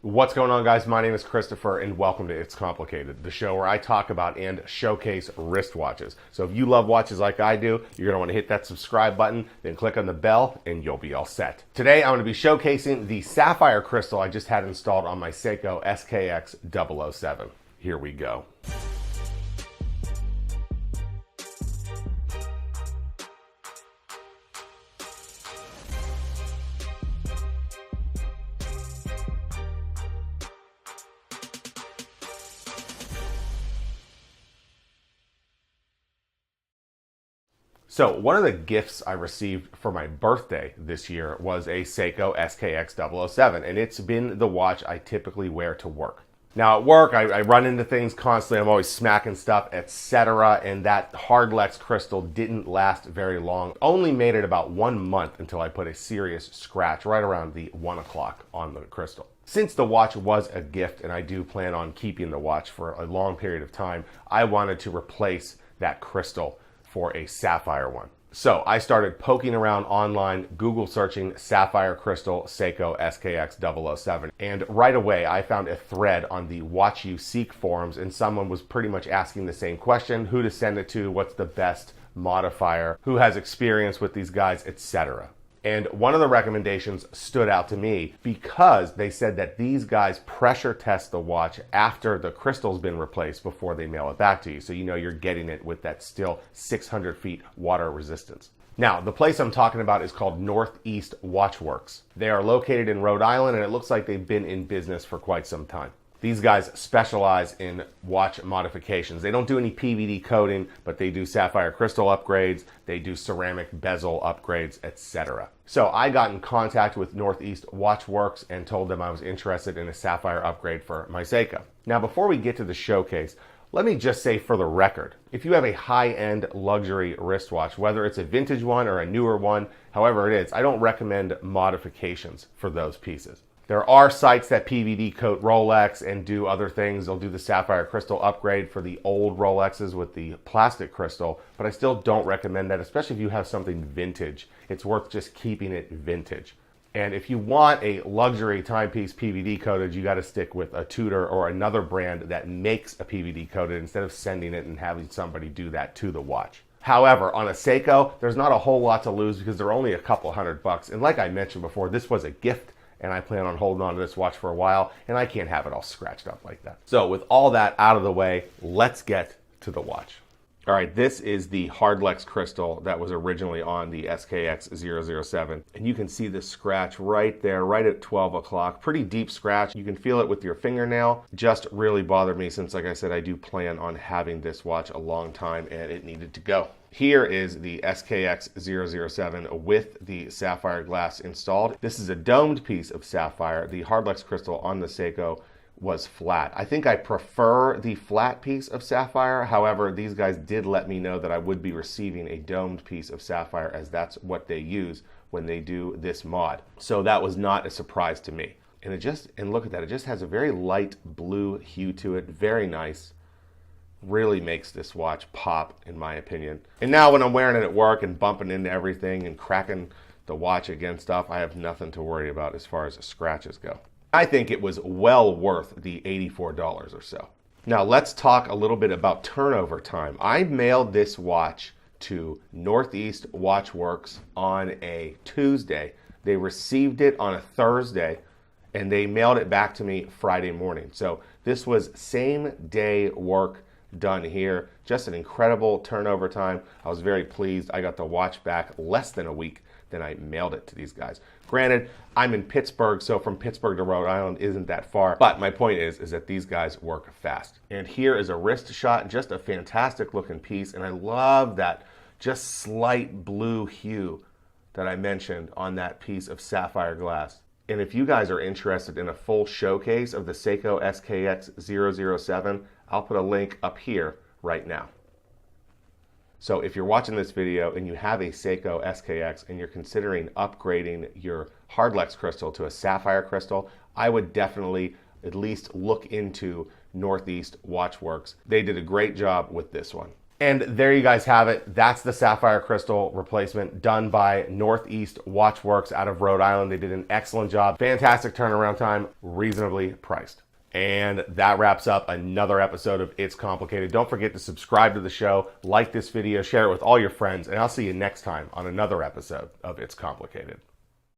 What's going on, guys? My name is Christopher and welcome to It's Complicated, the show where I talk about and showcase wristwatches. So if you love watches like I do, you're going to want to hit that subscribe button, then click on the bell and you'll be all set. Today I'm going to be showcasing the Sapphire crystal I just had installed on my Seiko SKX007. Here we go. So one of the gifts I received for my birthday this year was a Seiko SKX007, and it's been the watch I typically wear to work. Now at work, I run into things constantly. I'm always smacking stuff, etc. And that Hardlex crystal didn't last very long. Only made it about 1 month until I put a serious scratch right around the 1 o'clock on the crystal. Since the watch was a gift and I do plan on keeping the watch for a long period of time, I wanted to replace that crystal for a sapphire one. So I started poking around online, Google searching Sapphire Crystal Seiko SKX007. And right away I found a thread on the Watch You Seek forums, and someone was pretty much asking the same question: who to send it to, what's the best modifier, who has experience with these guys, etc. And one of the recommendations stood out to me because they said that these guys pressure test the watch after the crystal's been replaced before they mail it back to you. So you know you're getting it with that still 600 feet water resistance. Now, the place I'm talking about is called Northeast Watchworks. They are located in Rhode Island, and it looks like they've been in business for quite some time. These guys specialize in watch modifications. They don't do any PVD coating, but they do sapphire crystal upgrades, they do ceramic bezel upgrades, etc. So I got in contact with Northeast Watchworks and told them I was interested in a sapphire upgrade for my Seiko. Now, before we get to the showcase, let me just say for the record, if you have a high-end luxury wristwatch, whether it's a vintage one or a newer one, however it is, I don't recommend modifications for those pieces. There are sites that PVD coat Rolex and do other things. They'll do the sapphire crystal upgrade for the old Rolexes with the plastic crystal, but I still don't recommend that, especially if you have something vintage. It's worth just keeping it vintage. And if you want a luxury timepiece PVD coated, you got to stick with a Tudor or another brand that makes a PVD coated instead of sending it and having somebody do that to the watch. However, on a Seiko, there's not a whole lot to lose because they're only a couple $100. And like I mentioned before, this was a gift, and I plan on holding on to this watch for a while, and I can't have it all scratched up like that. So with all that out of the way, let's get to the watch. All right, this is the Hardlex crystal that was originally on the SKX007. And you can see the scratch right there, right at 12 o'clock. Pretty deep scratch. You can feel it with your fingernail. Just really bothered me since, like I said, I do plan on having this watch a long time and it needed to go. Here is the SKX007 with the sapphire glass installed. This is a domed piece of sapphire. The Hardlex crystal on the Seiko was flat. I think I prefer the flat piece of sapphire. However, these guys did let me know that I would be receiving a domed piece of sapphire, as that's what they use when they do this mod. So that was not a surprise to me. And look at that, it just has a very light blue hue to it. Very nice. Really makes this watch pop, in my opinion. And now when I'm wearing it at work and bumping into everything and cracking the watch against stuff, I have nothing to worry about as far as scratches go. I think it was well worth the $84 or so. Now let's talk a little bit about turnover time. I mailed this watch to Northeast Watchworks on a Tuesday. They received it on a Thursday and they mailed it back to me Friday morning. So this was same day work done here. Just an incredible turnover time. I was very pleased. I got the watch back less than a week. Then I mailed it to these guys. Granted, I'm in Pittsburgh, so from Pittsburgh to Rhode Island isn't that far. But my point is that these guys work fast. And here is a wrist shot, just a fantastic looking piece. And I love that just slight blue hue that I mentioned on that piece of sapphire glass. And if you guys are interested in a full showcase of the Seiko SKX007, I'll put a link up here right now. So if you're watching this video and you have a Seiko SKX and you're considering upgrading your Hardlex crystal to a sapphire crystal, I would definitely at least look into Northeast Watchworks. They did a great job with this one. And there you guys have it. That's the Sapphire crystal replacement done by Northeast Watchworks out of Rhode Island. They did an excellent job. Fantastic turnaround time, reasonably priced. And that wraps up another episode of It's Complicated. Don't forget to subscribe to the show, like this video, share it with all your friends, and I'll see you next time on another episode of It's Complicated.